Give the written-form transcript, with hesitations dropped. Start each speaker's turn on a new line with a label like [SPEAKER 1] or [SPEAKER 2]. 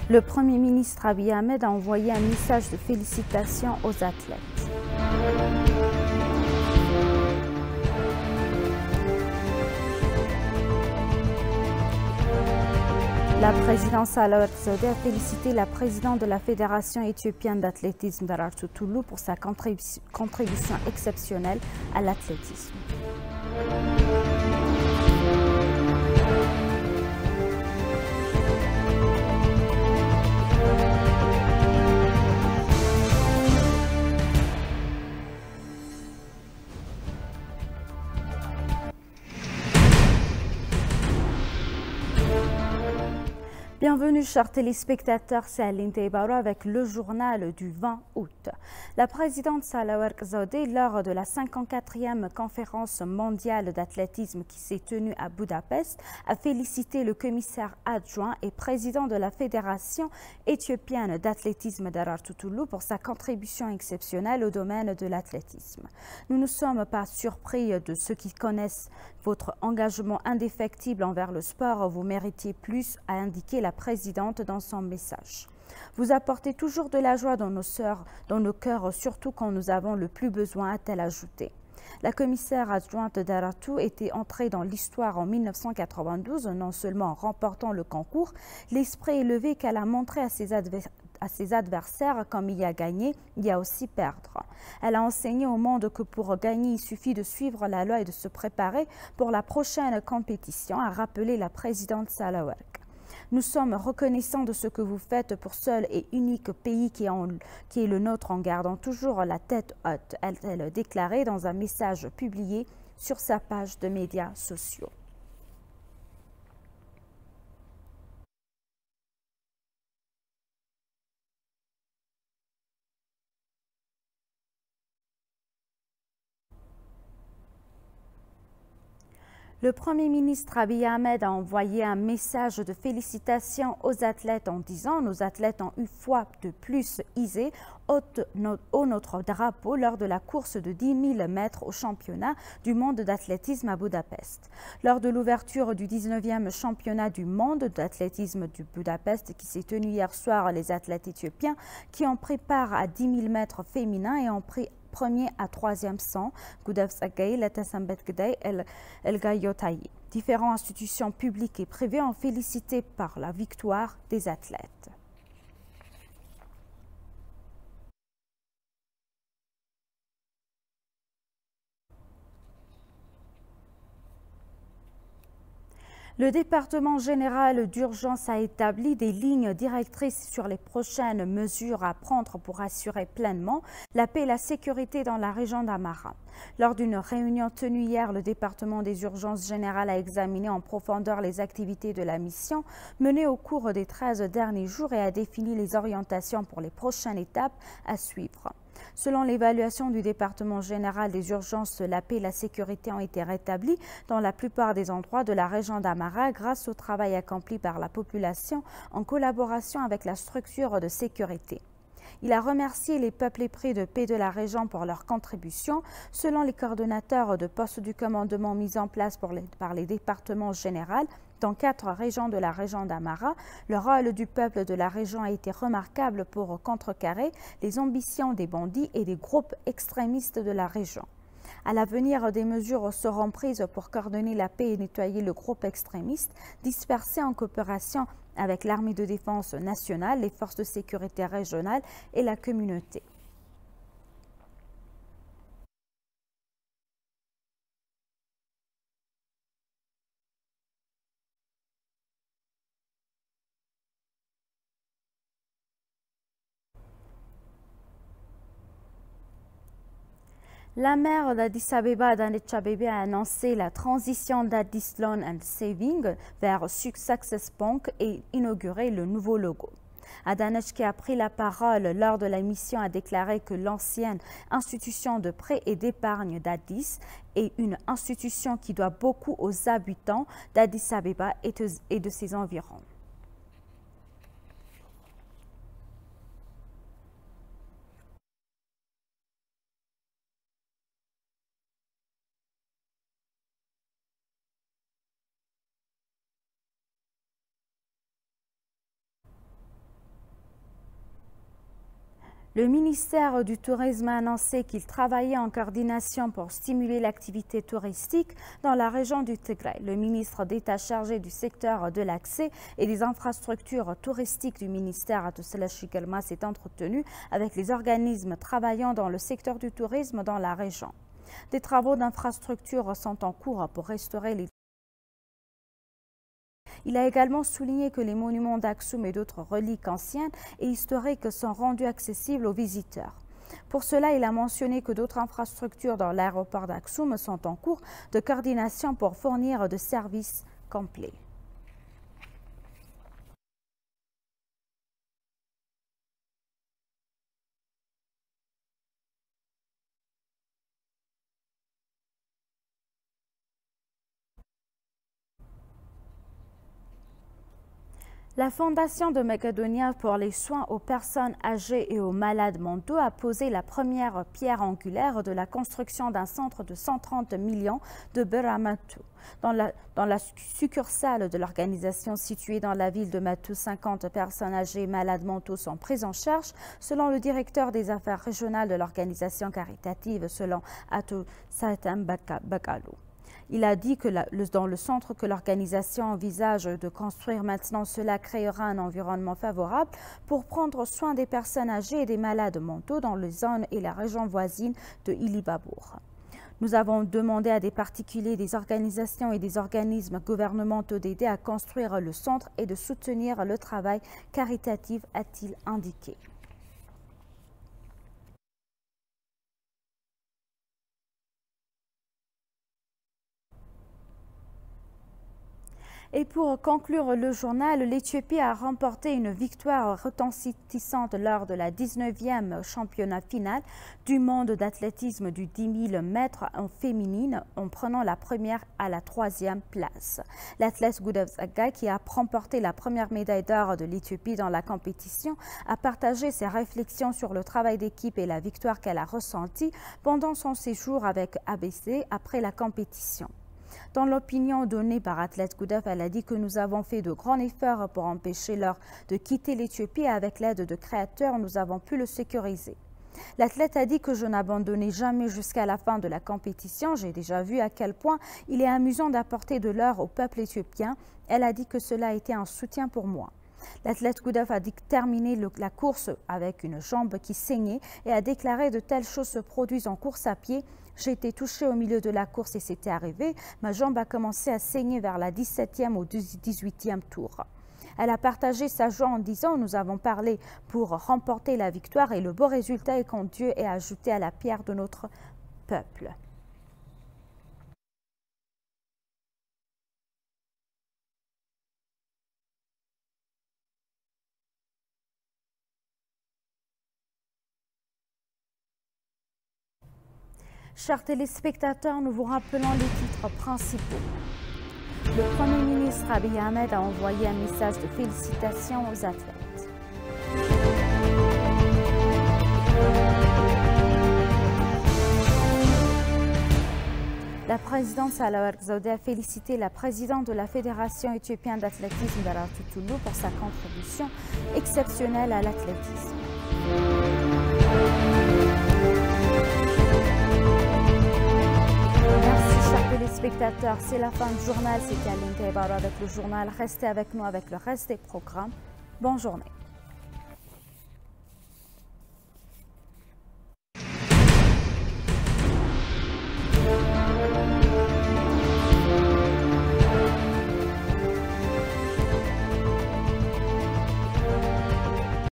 [SPEAKER 1] Le Premier ministre Abiy Ahmed a envoyé un message de félicitations aux athlètes. La présidente Sahle-Work Zewde a félicité la présidente de la Fédération éthiopienne d'athlétisme Daraartu Tulluu pour sa contribution exceptionnelle à l'athlétisme. Bienvenue chers téléspectateurs, c'est Aline Teibaro avec le journal du 20 août. La présidente Sahle-Work Zewde, lors de la 54e conférence mondiale d'athlétisme qui s'est tenue à Budapest, a félicité le commissaire adjoint et président de la Fédération éthiopienne d'athlétisme Daraartu Tulluu pour sa contribution exceptionnelle au domaine de l'athlétisme. Nous ne sommes pas surpris de ceux qui connaissent votre engagement indéfectible envers le sport. Vous méritez plus, a indiqué la présidente dans son message. Vous apportez toujours de la joie dans nos cœurs, surtout quand nous avons le plus besoin, a-t-elle ajouté. La commissaire adjointe Daraartu était entrée dans l'histoire en 1992, non seulement en remportant le concours, l'esprit élevé qu'elle a montré à ses adversaires, comme il y a gagné, il y a aussi perdre. Elle a enseigné au monde que pour gagner, il suffit de suivre la loi et de se préparer pour la prochaine compétition, a rappelé la présidente Sahle-Work. Nous sommes reconnaissants de ce que vous faites pour seul et unique pays qui est le nôtre en gardant toujours la tête haute, a-t-elle déclaré dans un message publié sur sa page de médias sociaux. Le Premier ministre Abiy Ahmed a envoyé un message de félicitations aux athlètes en disant « Nos athlètes ont une fois de plus hisé haut notre drapeau lors de la course de 10 000 mètres au championnat du monde d'athlétisme à Budapest. Lors de l'ouverture du 19e championnat du monde d'athlétisme du Budapest qui s'est tenu hier soir, les athlètes éthiopiens qui ont pris part à 10 000 mètres féminins et ont pris premier à troisième sang, Gudav Tsagay, Latasambet Gday, El Gayotayi. Différentes institutions publiques et privées ont félicité par la victoire des athlètes. Le département général d'urgence a établi des lignes directrices sur les prochaines mesures à prendre pour assurer pleinement la paix et la sécurité dans la région d'Amara. Lors d'une réunion tenue hier, le département des urgences générales a examiné en profondeur les activités de la mission menées au cours des 13 derniers jours et a défini les orientations pour les prochaines étapes à suivre. Selon l'évaluation du département général des urgences, la paix et la sécurité ont été rétablies dans la plupart des endroits de la région d'Amara grâce au travail accompli par la population en collaboration avec la structure de sécurité. Il a remercié les peuples épris de paix de la région pour leur contribution. Selon les coordonnateurs de postes du commandement mis en place par les départements généraux dans 4 régions de la région d'Amara, le rôle du peuple de la région a été remarquable pour contrecarrer les ambitions des bandits et des groupes extrémistes de la région. À l'avenir, des mesures seront prises pour coordonner la paix et nettoyer le groupe extrémiste dispersé en coopération avec l'armée de défense nationale, les forces de sécurité régionales et la communauté. La maire d'Addis Abeba, Adanej Abebe, a annoncé la transition d'Addis Loan and Saving vers Success Bank et inauguré le nouveau logo. Adanej, qui a pris la parole lors de la mission, a déclaré que l'ancienne institution de prêt et d'épargne d'Addis est une institution qui doit beaucoup aux habitants d'Addis Abeba et de ses environs. Le ministère du Tourisme a annoncé qu'il travaillait en coordination pour stimuler l'activité touristique dans la région du Tigray. Le ministre d'État chargé du secteur de l'accès et des infrastructures touristiques du ministère, Atosela Shikelma, s'est entretenu avec les organismes travaillant dans le secteur du tourisme dans la région. Des travaux d'infrastructure sont en cours pour restaurer les... Il a également souligné que les monuments d'Aksum et d'autres reliques anciennes et historiques sont rendus accessibles aux visiteurs. Pour cela, il a mentionné que d'autres infrastructures dans l'aéroport d'Aksum sont en cours de coordination pour fournir de services complets. La Fondation de Macedonia pour les soins aux personnes âgées et aux malades mentaux a posé la première pierre angulaire de la construction d'un centre de 130 millions de Beramatu. Dans la succursale de l'organisation située dans la ville de Matu, 50 personnes âgées et malades mentaux sont prises en charge, selon le directeur des affaires régionales de l'organisation caritative, selon Atou Satem Bakalo. Il a dit que dans le centre que l'organisation envisage de construire maintenant, cela créera un environnement favorable pour prendre soin des personnes âgées et des malades mentaux dans les zones et la région voisine de Ilibabour. Nous avons demandé à des particuliers, des organisations et des organismes gouvernementaux d'aider à construire le centre et de soutenir le travail caritatif, a-t-il indiqué. Et pour conclure le journal, l'Éthiopie a remporté une victoire retentissante lors de la 19e championnat final du monde d'athlétisme du 10 000 mètres en féminine en prenant la première à la 3e place. L'athlète Gudav Zaga, qui a remporté la première médaille d'or de l'Éthiopie dans la compétition, a partagé ses réflexions sur le travail d'équipe et la victoire qu'elle a ressentie pendant son séjour avec ABC après la compétition. Dans l'opinion donnée par Athlète Gudav, elle a dit que nous avons fait de grands efforts pour empêcher l'or de quitter l'Éthiopie et avec l'aide de créateurs, nous avons pu le sécuriser. L'athlète a dit que je n'abandonnais jamais jusqu'à la fin de la compétition. J'ai déjà vu à quel point il est amusant d'apporter de l'or au peuple éthiopien. Elle a dit que cela a été un soutien pour moi. L'athlète Gudav a terminé la course avec une jambe qui saignait et a déclaré de telles choses se produisent en course à pied. J'ai été touchée au milieu de la course et c'était arrivé. Ma jambe a commencé à saigner vers la 17e ou 18e tour. Elle a partagé sa joie en disant « Nous avons parlé pour remporter la victoire et le beau résultat est quand Dieu est ajouté à la pierre de notre peuple. » Chers téléspectateurs, nous vous rappelons les titres principaux. Le Premier ministre Abiy Ahmed a envoyé un message de félicitations aux athlètes. La présidente Sahlawarq Zewde a félicité la présidente de la Fédération éthiopienne d'athlétisme Daraartu Tulluu pour sa contribution exceptionnelle à l'athlétisme. Téléspectateurs, c'est la fin du journal. C'était Aline Taïbaro avec le journal. Restez avec nous avec le reste des programmes. Bonne journée.